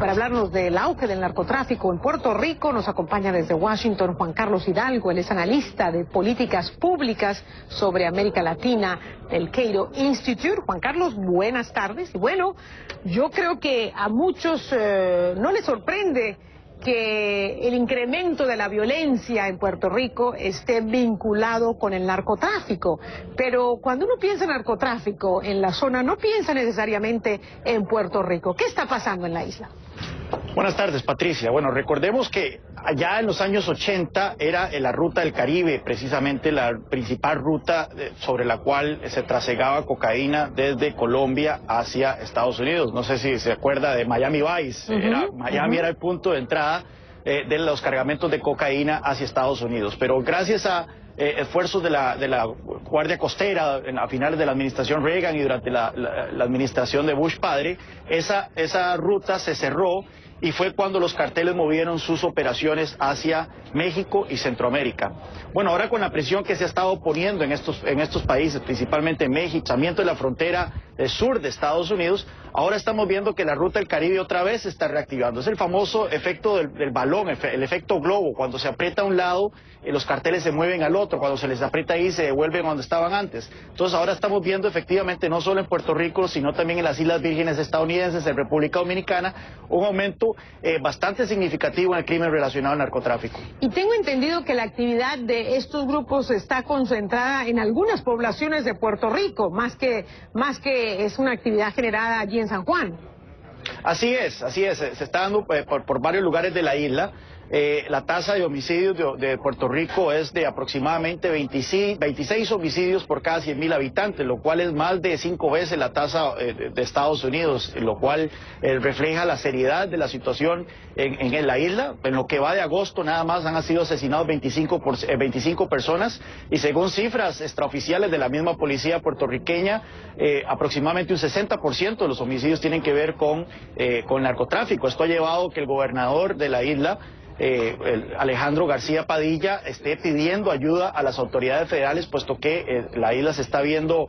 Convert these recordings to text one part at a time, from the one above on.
para hablarnos del auge del narcotráfico en Puerto Rico. Nos acompaña desde Washington Juan Carlos Hidalgo, él es analista de políticas públicas sobre América Latina del Cato Institute. Juan Carlos, buenas tardes. Y bueno, yo creo que a muchos no les sorprende que el incremento de la violencia en Puerto Rico esté vinculado con el narcotráfico. Pero cuando uno piensa en narcotráfico en la zona, no piensa necesariamente en Puerto Rico. ¿Qué está pasando en la isla? Buenas tardes, Patricia. Bueno, recordemos que allá en los años 80 era la ruta del Caribe, precisamente la principal ruta sobre la cual se trasegaba cocaína desde Colombia hacia Estados Unidos. No sé si se acuerda de Miami Vice. Miami era el punto de entrada de los cargamentos de cocaína hacia Estados Unidos. Pero gracias a esfuerzos de la Guardia Costera a finales de la administración Reagan y durante la administración de Bush padre, esa ruta se cerró y fue cuando los carteles movieron sus operaciones hacia México y Centroamérica. Bueno, ahora con la presión que se ha estado poniendo en estos países, principalmente en México, lanzamiento de la frontera sur de Estados Unidos, ahora estamos viendo que la ruta del Caribe otra vez se está reactivando. Es el famoso efecto del balón, el efecto globo. Cuando se aprieta a un lado, los carteles se mueven al otro. Cuando se les aprieta ahí, se devuelven donde estaban antes. Entonces ahora estamos viendo efectivamente, no solo en Puerto Rico, sino también en las Islas Vírgenes estadounidenses, en República Dominicana, un aumento bastante significativo en el crimen relacionado al narcotráfico. Y tengo entendido que la actividad de estos grupos está concentrada en algunas poblaciones de Puerto Rico, más que es una actividad generada allí en San Juan. Así es, se está dando por varios lugares de la isla. La tasa de homicidios de Puerto Rico es de aproximadamente 26 homicidios por cada 100.000 habitantes, lo cual es más de 5 veces la tasa de Estados Unidos, lo cual refleja la seriedad de la situación en la isla. En lo que va de agosto nada más han sido asesinados 25 personas y según cifras extraoficiales de la misma policía puertorriqueña, aproximadamente un 60% de los homicidios tienen que ver con narcotráfico. Esto ha llevado a que el gobernador de la isla, Alejandro García Padilla, esté pidiendo ayuda a las autoridades federales, puesto que la isla se está viendo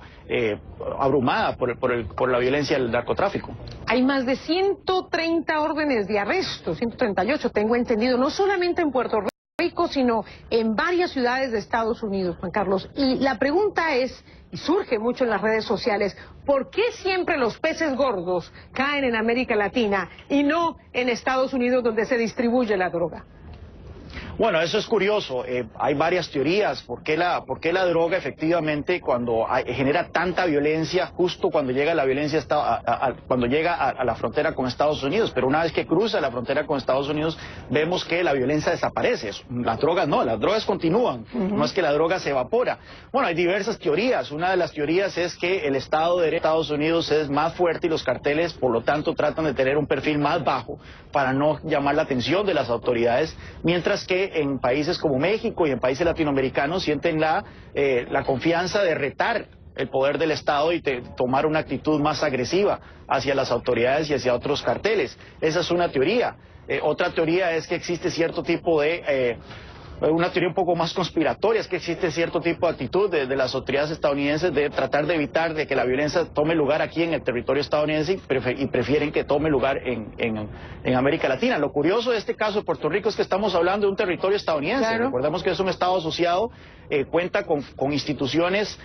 abrumada por la violencia del narcotráfico. Hay más de 130 órdenes de arresto, 138 tengo entendido, no solamente en Puerto Rico, sino en varias ciudades de Estados Unidos, Juan Carlos. Y la pregunta es, y surge mucho en las redes sociales, ¿por qué siempre los peces gordos caen en América Latina y no en Estados Unidos, donde se distribuye la droga? Bueno, eso es curioso. Hay varias teorías. ¿Por qué la droga efectivamente genera tanta violencia justo cuando llega la violencia cuando llega a la frontera con Estados Unidos? Pero una vez que cruza la frontera con Estados Unidos, vemos que la violencia desaparece. Las drogas no, las drogas continúan. No es que la droga se evapora. Bueno, hay diversas teorías. Una de las teorías es que el Estado de Estados Unidos es más fuerte y los carteles, por lo tanto, tratan de tener un perfil más bajo para no llamar la atención de las autoridades, mientras que en países como México y en países latinoamericanos sienten la confianza de retar el poder del Estado y tomar una actitud más agresiva hacia las autoridades y hacia otros carteles. Esa es una teoría. Otra teoría es que existe cierto tipo de... una teoría un poco más conspiratoria, es que existe cierto tipo de actitud de las autoridades estadounidenses de tratar de evitar de que la violencia tome lugar aquí en el territorio estadounidense y prefieren que tome lugar en América Latina. Lo curioso de este caso de Puerto Rico es que estamos hablando de un territorio estadounidense. Claro. Recordemos que es un estado asociado, cuenta con instituciones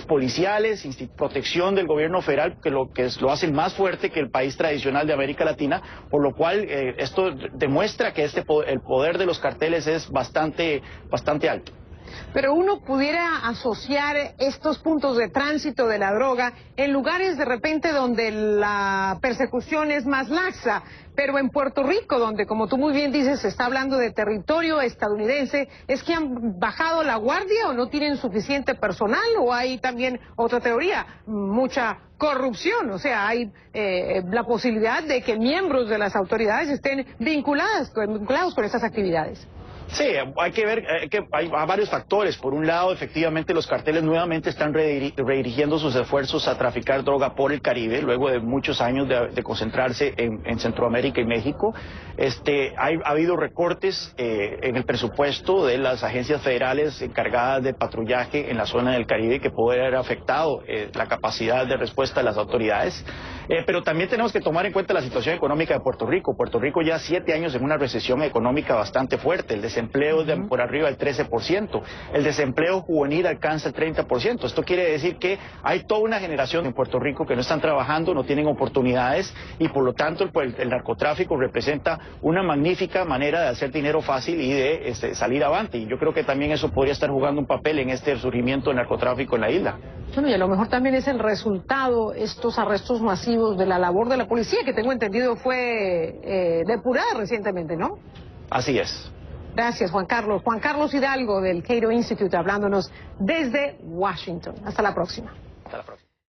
policiales, protección del gobierno federal, que lo hacen más fuerte que el país tradicional de América Latina, por lo cual esto demuestra que el poder de los carteles es bastante alto. Pero uno pudiera asociar estos puntos de tránsito de la droga en lugares de repente donde la persecución es más laxa, pero en Puerto Rico, donde como tú muy bien dices, se está hablando de territorio estadounidense, ¿es que han bajado la guardia o no tienen suficiente personal? ¿O hay también otra teoría, mucha corrupción? O sea, hay la posibilidad de que miembros de las autoridades estén vinculados con estas actividades. Sí, hay que ver que hay varios factores. Por un lado, efectivamente, los carteles nuevamente están redirigiendo sus esfuerzos a traficar droga por el Caribe, luego de muchos años de concentrarse en Centroamérica y México. Ha habido recortes en el presupuesto de las agencias federales encargadas de patrullaje en la zona del Caribe, que puede haber afectado la capacidad de respuesta de las autoridades. Pero también tenemos que tomar en cuenta la situación económica de Puerto Rico. Puerto Rico ya 7 años en una recesión económica bastante fuerte. El desempleo es de por arriba del 13%. El desempleo juvenil alcanza el 30%. Esto quiere decir que hay toda una generación en Puerto Rico que no están trabajando, no tienen oportunidades y por lo tanto el narcotráfico representa una magnífica manera de hacer dinero fácil y de salir avante. Y yo creo que también eso podría estar jugando un papel en este surgimiento del narcotráfico en la isla. Bueno, y a lo mejor también es el resultado, estos arrestos masivos de la labor de la policía, que tengo entendido fue depurada recientemente, ¿no? Así es. Gracias, Juan Carlos. Juan Carlos Hidalgo del Cato Institute hablándonos desde Washington. Hasta la próxima. Hasta la próxima.